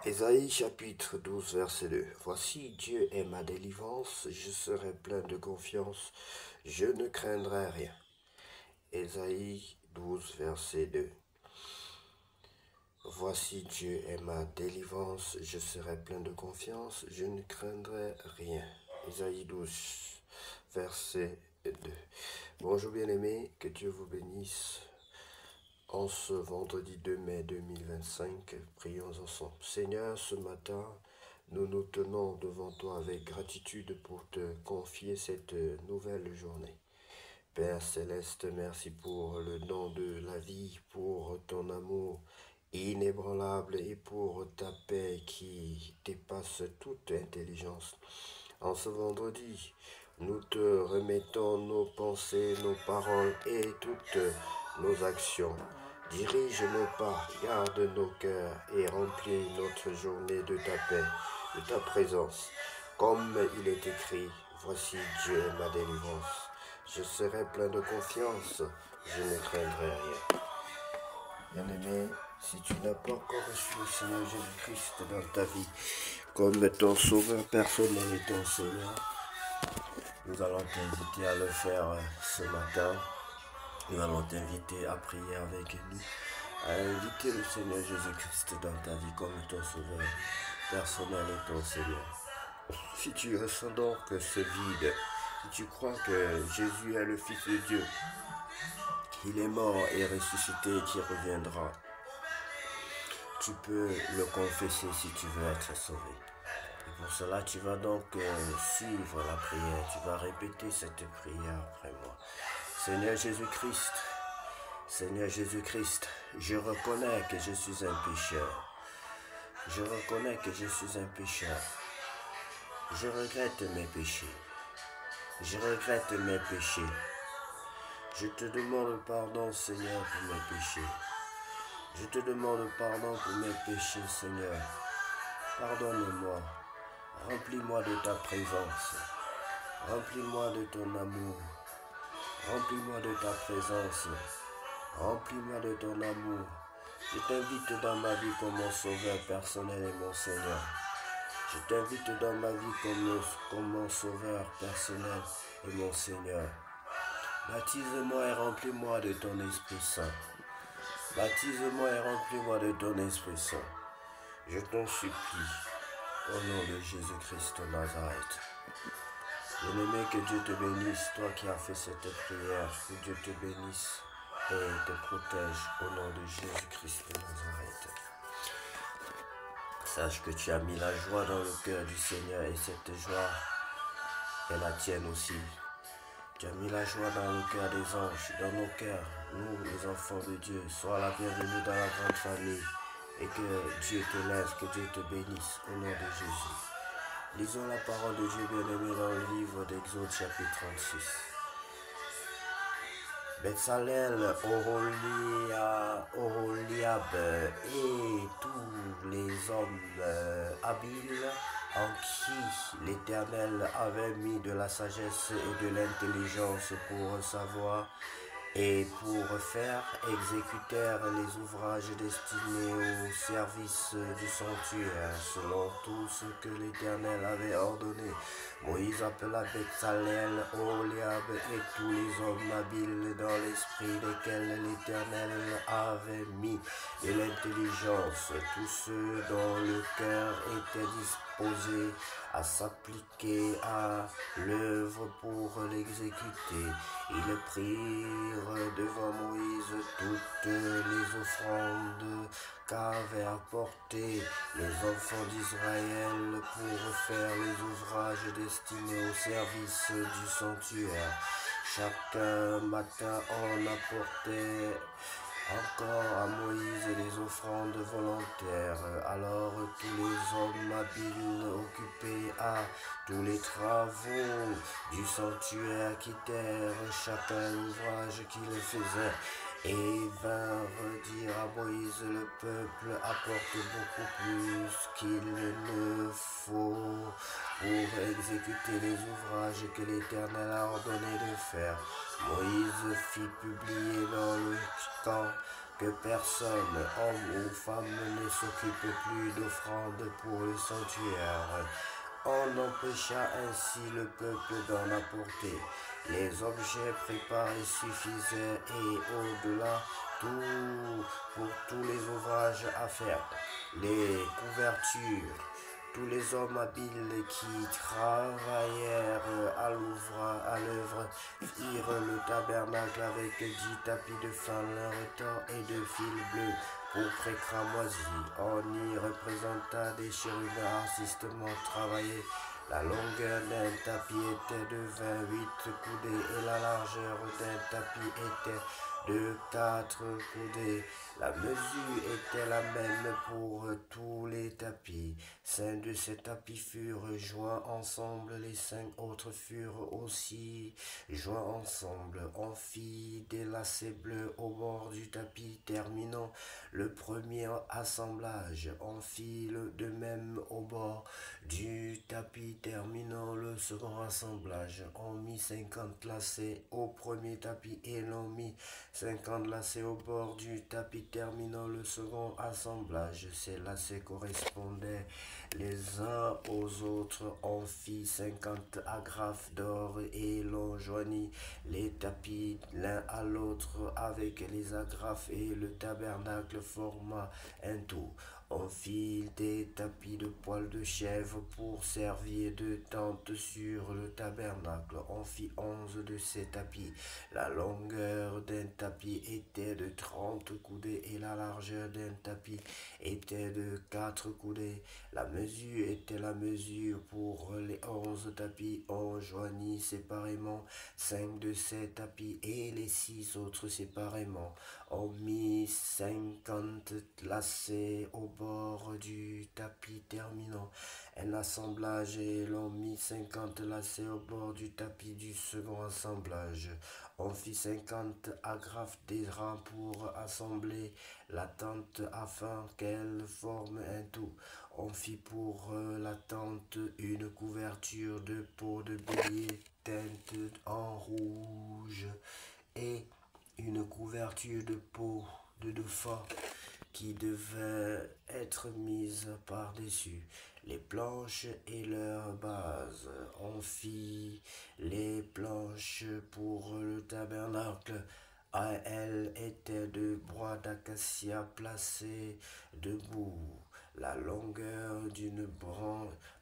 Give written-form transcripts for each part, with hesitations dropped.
Ésaïe chapitre 12 verset 2. Voici Dieu est ma délivrance, je serai plein de confiance, je ne craindrai rien. Ésaïe 12 verset 2. Voici Dieu est ma délivrance, je serai plein de confiance, je ne craindrai rien. Ésaïe 12 verset 2. Bonjour bien-aimés, que Dieu vous bénisse. En ce vendredi 2 mai 2025, prions ensemble. Seigneur, ce matin, nous nous tenons devant toi avec gratitude pour te confier cette nouvelle journée. Père Céleste, merci pour le don de la vie, pour ton amour inébranlable et pour ta paix qui dépasse toute intelligence. En ce vendredi, nous te remettons nos pensées, nos paroles et toutes nos actions. Dirige nos pas, garde nos cœurs et remplis notre journée de ta paix, de ta présence. Comme il est écrit, voici Dieu est ma délivrance. Je serai plein de confiance, je ne craindrai rien. Bien-aimé, si tu n'as pas encore reçu le Seigneur Jésus-Christ dans ta vie, comme ton sauveur personnel et ton Seigneur, nous allons t'inviter à le faire ce matin. Nous allons t'inviter à prier avec nous, à inviter le Seigneur Jésus-Christ dans ta vie comme ton sauveur personnel et ton Seigneur. Si tu ressens donc ce vide, si tu crois que Jésus est le Fils de Dieu, qu'il est mort et ressuscité et qu'il reviendra, tu peux le confesser si tu veux être sauvé. Et pour cela, tu vas donc suivre la prière, tu vas répéter cette prière après moi. Seigneur Jésus-Christ, je reconnais que je suis un pécheur. Je reconnais que je suis un pécheur. Je regrette mes péchés. Je regrette mes péchés. Je te demande pardon, Seigneur, pour mes péchés. Je te demande pardon pour mes péchés, Seigneur. Pardonne-moi. Remplis-moi de ta présence. Remplis-moi de ton amour. Remplis-moi de ta présence. Remplis-moi de ton amour. Je t'invite dans ma vie comme mon sauveur personnel et mon Seigneur. Je t'invite dans ma vie comme mon sauveur personnel et mon Seigneur. Baptise-moi et remplis-moi de ton Esprit Saint. Baptise-moi et remplis-moi de ton Esprit Saint. Je t'en supplie, au nom de Jésus-Christ de Nazareth. Bien-aimé, que Dieu te bénisse, toi qui as fait cette prière, que Dieu te bénisse et te protège au nom de Jésus-Christ de Nazareth. Sache que tu as mis la joie dans le cœur du Seigneur et cette joie est la tienne aussi. Tu as mis la joie dans le cœur des anges, dans nos cœurs, nous les enfants de Dieu. Sois la bienvenue dans la grande famille et que Dieu te lève, que Dieu te bénisse au nom de Jésus. Lisons la parole de Dieu bien-aimé dans le livre d'Exode chapitre 36. Betsalel, Oholiab et tous les hommes habiles en qui l'Éternel avait mis de la sagesse et de l'intelligence pour savoir et pour faire exécutèrent les ouvrages destinés au service du sanctuaire, selon tout ce que l'Éternel avait ordonné. Moïse appela Betsalel, Oholiab et tous les hommes habiles dans l'esprit desquels l'Éternel avait mis de l'intelligence, tous ceux dont le cœur était disposé à s'appliquer à l'œuvre pour l'exécuter. Ils prirent devant Moïse toutes les offrandes qu'avaient apportées les enfants d'Israël pour faire les ouvrages destinés au service du sanctuaire. Chaque matin on apportait encore à Moïse les offrandes volontaires. Alors tous les hommes habiles occupés à tous les travaux du sanctuaire quittèrent chacun l'ouvrage qu'il faisait et vinrent dire à Moïse, le peuple apporte beaucoup plus qu'il ne faut pour exécuter les ouvrages que l'Éternel a ordonné de faire. Moïse fit publier dans le camp que personne, homme ou femme, ne s'occupe plus d'offrandes pour le sanctuaire. On empêcha ainsi le peuple d'en apporter. Les objets préparés suffisaient et au-delà, tout pour tous les ouvrages à faire. Les couvertures, tous les hommes habiles qui travaillèrent à l'œuvre firent le tabernacle avec 10 tapis de fin lin et de fil bleu pourpre et cramoisi. On y représenta des chérubins artistement travaillés. La longueur d'un tapis était de 28 coudées et la largeur d'un tapis était de 4 coudées. La mesure était la même pour tous les tapis. 5 de ces tapis furent joints ensemble, les 5 autres furent aussi joints ensemble. On fit des lacets bleus au bord du tapis, terminant le premier assemblage. On fit de même au bord du tapis, terminant le second assemblage. On mit 50 lacets au premier tapis et l'on mit 50 lacets au bord du tapis, terminant le second assemblage. Ces lacets correspondaient les uns aux autres. On fit 50 agrafes d'or et l'on joignit les tapis l'un à l'autre avec les agrafes et le tabernacle forma un tout. On fit des tapis de poils de chèvre pour servir de tente sur le tabernacle. On fit 11 de ces tapis. La longueur d'un tapis était de 30 coudées et la largeur d'un tapis était de 4 coudées. La mesure était la mesure pour les 11 tapis. On joignit séparément 5 de ces tapis et les 6 autres séparément. On mit 50 lacets au bord du tapis, terminant un assemblage, et l'on mit 50 lacets au bord du tapis du second assemblage. On fit 50 agrafes d'airain pour assembler la tente afin qu'elle forme un tout. On fit pour la tente une couverture de peau de bélier teinte en rouge et une couverture de peau de dauphin qui devait être mise par-dessus les planches et leurs bases. On fit les planches pour le tabernacle. Elles étaient de bois d'acacia placé debout. La longueur d'une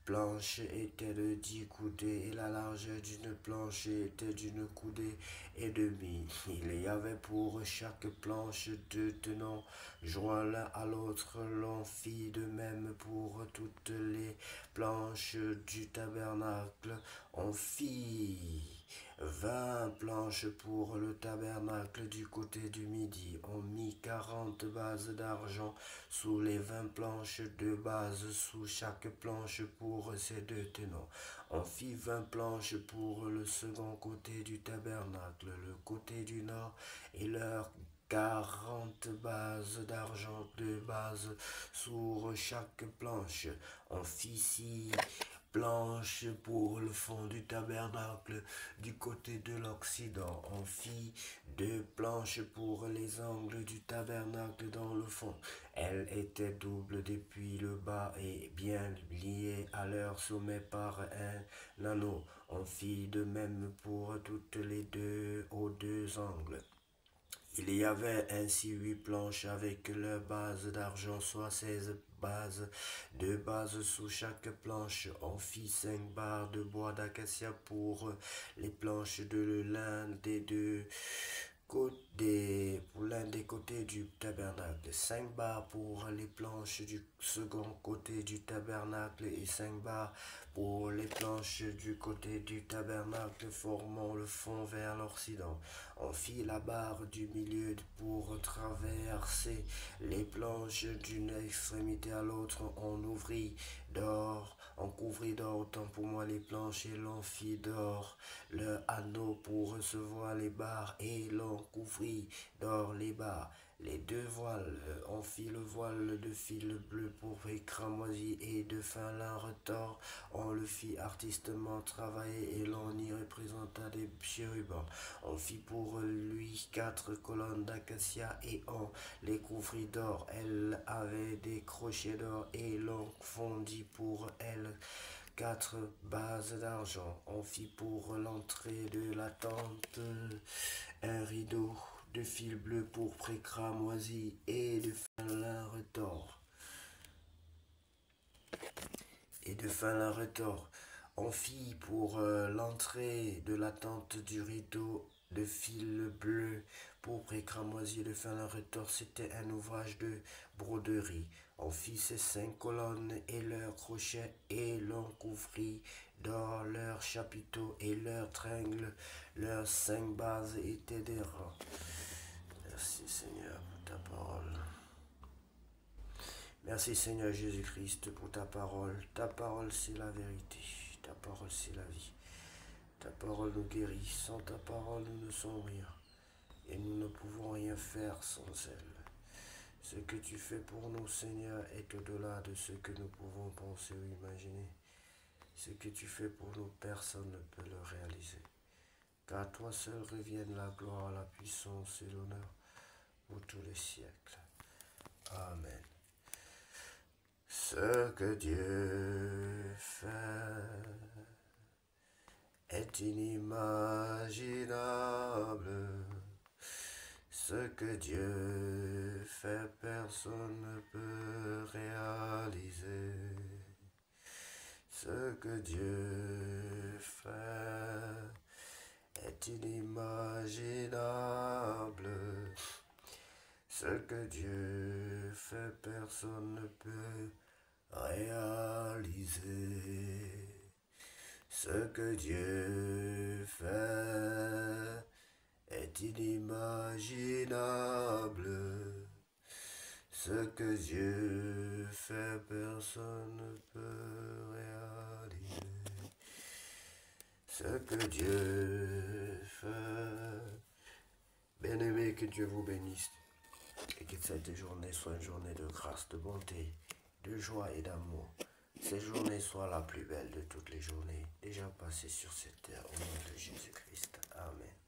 planche était de 10 coudées et la largeur d'une planche était d'une coudée et demie. Il y avait pour chaque planche 2 tenons joints l'un à l'autre. L'on fit de même pour toutes les planches du tabernacle. On fit 20 planches pour le tabernacle du côté du midi. On mit 40 bases d'argent sous les 20 planches, 2 bases sous chaque planche pour ces 2 tenons. On fit 20 planches pour le second côté du tabernacle, le côté du nord, et leurs 40 bases d'argent, 2 bases sur chaque planche. On fit 6 planches pour le fond du tabernacle du côté de l'Occident. On fit 2 planches pour les angles du tabernacle dans le fond. Elles étaient doubles depuis le bas et bien liées à leur sommet par un anneau. On fit de même pour toutes les deux aux 2 angles. Il y avait ainsi 8 planches avec leurs bases d'argent, soit 16 bases, 2 bases sous chaque planche. On fit 5 barres de bois d'acacia pour les planches de l'un des deux côtés, pour l'un des côtés du tabernacle, 5 barres pour les planches du second côté du tabernacle et 5 barres pour les planches du côté du tabernacle formant le fond vers l'Occident. On fit la barre du milieu pour traverser les planches d'une extrémité à l'autre. On couvrit d'or autant pour moi les planches et l'on fit d'or le anneau pour recevoir les barres et l'on couvrit d'or les barres. les deux voiles. On fit le voile de fil bleu pourpre et cramoisi et de fin lin retors. On le fit artistement travailler et l'on y représenta des chérubins. On fit pour lui 4 colonnes d'acacia et on les couvrit d'or. Elle avait des crochets d'or et l'on fondit pour elle 4 bases d'argent. On fit pour l'entrée de la tente un rideau de fil bleu pourpre et cramoisi et de fin lin retors. On fit pour l'entrée de la tente du rideau de fil bleu pourpre et cramoisi de fin lin retors. C'était un ouvrage de broderie. On fit ces 5 colonnes et leurs crochets et l'on couvrit d'or leurs chapiteaux et leurs tringles. Leurs 5 bases étaient des rangs. Merci Seigneur pour ta parole. Merci Seigneur Jésus-Christ pour ta parole. Ta parole c'est la vérité. Ta parole c'est la vie. Ta parole nous guérit. Sans ta parole nous ne sommes rien. Et nous ne pouvons rien faire sans elle. Ce que tu fais pour nous Seigneur est au-delà de ce que nous pouvons penser ou imaginer. Ce que tu fais pour nous, personne ne peut le réaliser. Car toi seul revienne la gloire, la puissance et l'honneur pour tous les siècles. Amen. Ce que Dieu fait est inimaginable. Ce que Dieu fait, personne ne peut réaliser. Ce que Dieu fait est inimaginable. Ce que Dieu fait, personne ne peut réaliser. Ce que Dieu fait est inimaginable. Ce que Dieu fait, personne ne peut réaliser. Ce que Dieu fait. Bien-aimé, que Dieu vous bénisse. Et que cette journée soit une journée de grâce, de bonté, de joie et d'amour. Cette journée soit la plus belle de toutes les journées déjà passées sur cette terre au nom de Jésus-Christ. Amen.